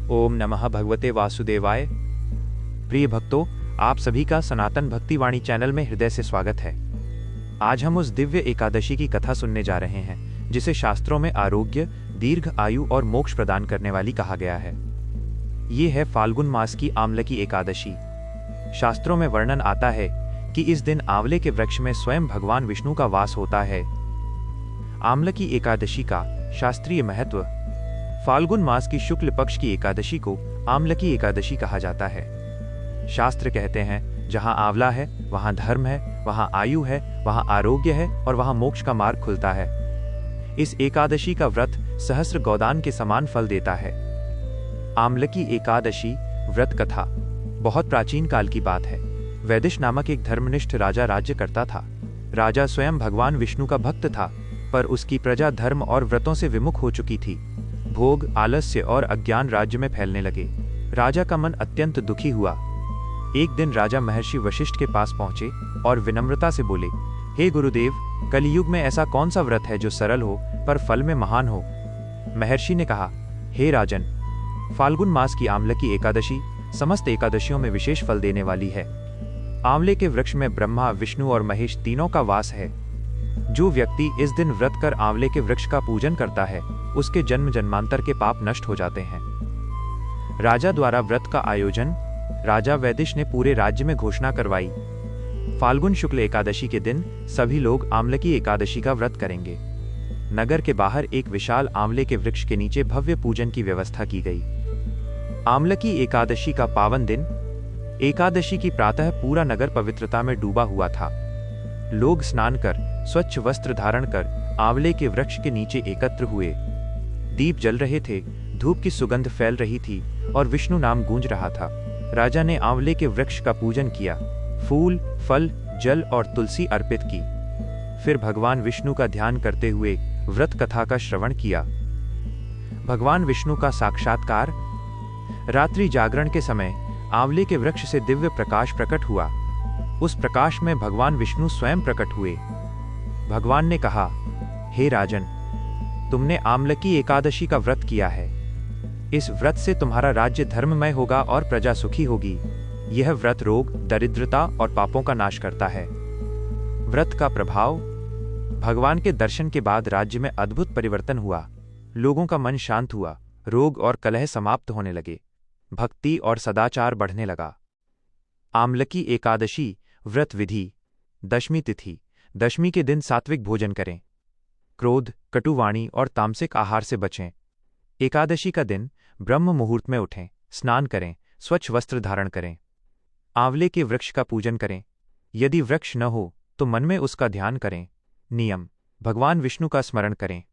ओम नमः भगवते वासुदेवाय। प्रिय भक्तों, आप सभी का सनातन भक्तिवाणी चैनल में हृदय से स्वागत है। आज हम उस दिव्य एकादशी की कथा सुनने जा रहे हैं जिसे शास्त्रों में आरोग्य, दीर्घ आयु और मोक्ष प्रदान करने वाली कहा गया है। ये है फाल्गुन मास की आमलकी एकादशी। शास्त्रों में वर्णन आता है कि इस दिन आंवले के वृक्ष में स्वयं भगवान विष्णु का वास होता है। आमलकी एकादशी का शास्त्रीय महत्व। फाल्गुन मास की शुक्ल पक्ष की एकादशी को आमलकी एकादशी कहा जाता है। शास्त्र कहते हैं, जहां आंवला है वहां धर्म है, वहां आयु है, वहां आरोग्य है और वहां मोक्ष का मार्ग खुलता है। इस एकादशी का व्रत सहस्र गोदान के समान फल देता है। आमलकी एकादशी व्रत कथा बहुत प्राचीन काल की बात है। वैदिश नामक एक धर्मनिष्ठ राजा राज्य करता था। राजा स्वयं भगवान विष्णु का भक्त था, पर उसकी प्रजा धर्म और व्रतों से विमुख हो चुकी थी। भोग, आलस्य और अज्ञान राज्य में फैलने लगे। राजा का मन अत्यंत दुखी हुआ। एक दिन राजा महर्षि वशिष्ठ के पास पहुंचे और विनम्रता से बोले, हे गुरुदेव, कलियुग में ऐसा कौन सा व्रत है जो सरल हो पर फल में महान हो? महर्षि ने कहा, हे राजन, फाल्गुन मास की आमलकी एकादशी समस्त एकादशियों में विशेष फल देने वाली है। आंवले के वृक्ष में ब्रह्मा, विष्णु और महेश तीनों का वास है। जो व्यक्ति इस दिन व्रत कर आंवले के वृक्ष का पूजन करता है, उसके जन्म जन्मांतर के पाप नष्ट हो जाते हैं। राजा द्वारा व्रत का आयोजन। राजा वैदिश ने पूरे राज्य में घोषणा करवाई, फाल्गुन शुक्ल एकादशी के दिन सभी लोग आमलकी एकादशी का व्रत करेंगे। नगर के बाहर एक विशाल आंवले के वृक्ष के नीचे भव्य पूजन की व्यवस्था की गई। आमलकी एकादशी का पावन दिन। एकादशी की प्रातः पूरा नगर पवित्रता में डूबा हुआ था। लोग स्नान कर स्वच्छ वस्त्र धारण कर आंवले के वृक्ष के नीचे एकत्र हुए। दीप जल रहे थे, धूप की सुगंध फैल रही थी और विष्णु नाम गूंज रहा था। राजा ने आंवले के वृक्ष का पूजन किया, फूल, फल, जल और तुलसी अर्पित की। फिर भगवान विष्णु का ध्यान करते हुए व्रत कथा का श्रवण किया। भगवान विष्णु का साक्षात्कार। रात्रि जागरण के समय आंवले के वृक्ष से दिव्य प्रकाश प्रकट हुआ। उस प्रकाश में भगवान विष्णु स्वयं प्रकट हुए। भगवान ने कहा, हे राजन, तुमने आमलकी एकादशी का व्रत किया है। इस व्रत से तुम्हारा राज्य धर्ममय होगा और प्रजा सुखी होगी। यह व्रत रोग, दरिद्रता और पापों का नाश करता है। व्रत का प्रभाव। भगवान के दर्शन के बाद राज्य में अद्भुत परिवर्तन हुआ। लोगों का मन शांत हुआ, रोग और कलह समाप्त होने लगे, भक्ति और सदाचार बढ़ने लगा। आमलकी एकादशी व्रत विधि। दशमी तिथि। दशमी के दिन सात्विक भोजन करें। क्रोध, कटुवाणी और तामसिक आहार से बचें। एकादशी का दिन ब्रह्म मुहूर्त में उठें, स्नान करें, स्वच्छ वस्त्र धारण करें। आंवले के वृक्ष का पूजन करें। यदि वृक्ष न हो तो मन में उसका ध्यान करें। नियम। भगवान विष्णु का स्मरण करें।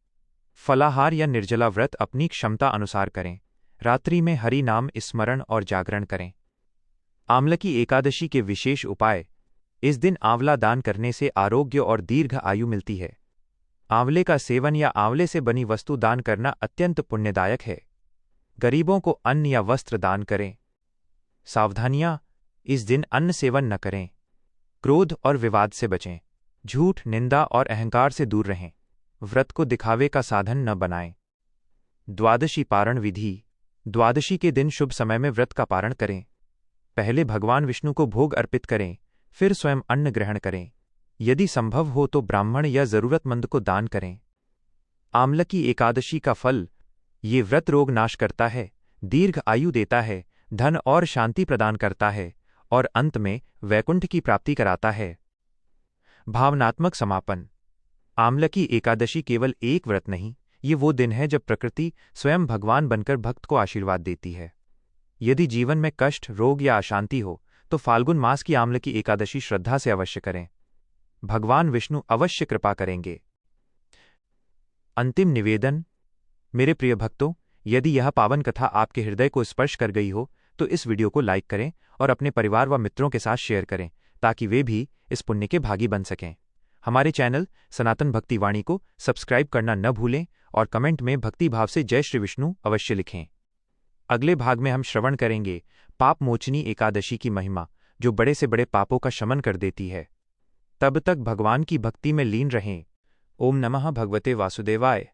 फलाहार या निर्जला व्रत अपनी क्षमता अनुसार करें। रात्रि में हरि नाम स्मरण और जागरण करें। आमलकी एकादशी के विशेष उपाय। इस दिन आंवला दान करने से आरोग्य और दीर्घ आयु मिलती है। आंवले का सेवन या आंवले से बनी वस्तु दान करना अत्यंत पुण्यदायक है। गरीबों को अन्न या वस्त्र दान करें। सावधानियां। इस दिन अन्न सेवन न करें। क्रोध और विवाद से बचें। झूठ, निंदा और अहंकार से दूर रहें। व्रत को दिखावे का साधन न बनाएं। द्वादशी पारण विधि। द्वादशी के दिन शुभ समय में व्रत का पारण करें। पहले भगवान विष्णु को भोग अर्पित करें, फिर स्वयं अन्न ग्रहण करें। यदि संभव हो तो ब्राह्मण या जरूरतमंद को दान करें। आमलकी एकादशी का फल। ये व्रत रोग नाश करता है, दीर्घ आयु देता है, धन और शांति प्रदान करता है और अंत में वैकुंठ की प्राप्ति कराता है। भावनात्मक समापन। आमलकी एकादशी केवल एक व्रत नहीं, ये वो दिन है जब प्रकृति स्वयं भगवान बनकर भक्त को आशीर्वाद देती है। यदि जीवन में कष्ट, रोग या अशांति हो तो फाल्गुन मास की आमलकी एकादशी श्रद्धा से अवश्य करें। भगवान विष्णु अवश्य कृपा करेंगे। अंतिम निवेदन। मेरे प्रिय भक्तों, यदि यह पावन कथा आपके हृदय को स्पर्श कर गई हो तो इस वीडियो को लाइक करें और अपने परिवार व मित्रों के साथ शेयर करें ताकि वे भी इस पुण्य के भागी बन सकें। हमारे चैनल सनातन भक्तिवाणी को सब्सक्राइब करना न भूलें और कमेंट में भक्ति भाव से जय श्री विष्णु अवश्य लिखें। अगले भाग में हम श्रवण करेंगे पाप मोचनी एकादशी की महिमा, जो बड़े से बड़े पापों का शमन कर देती है। तब तक भगवान की भक्ति में लीन रहें। ओम नमः भगवते वासुदेवाय।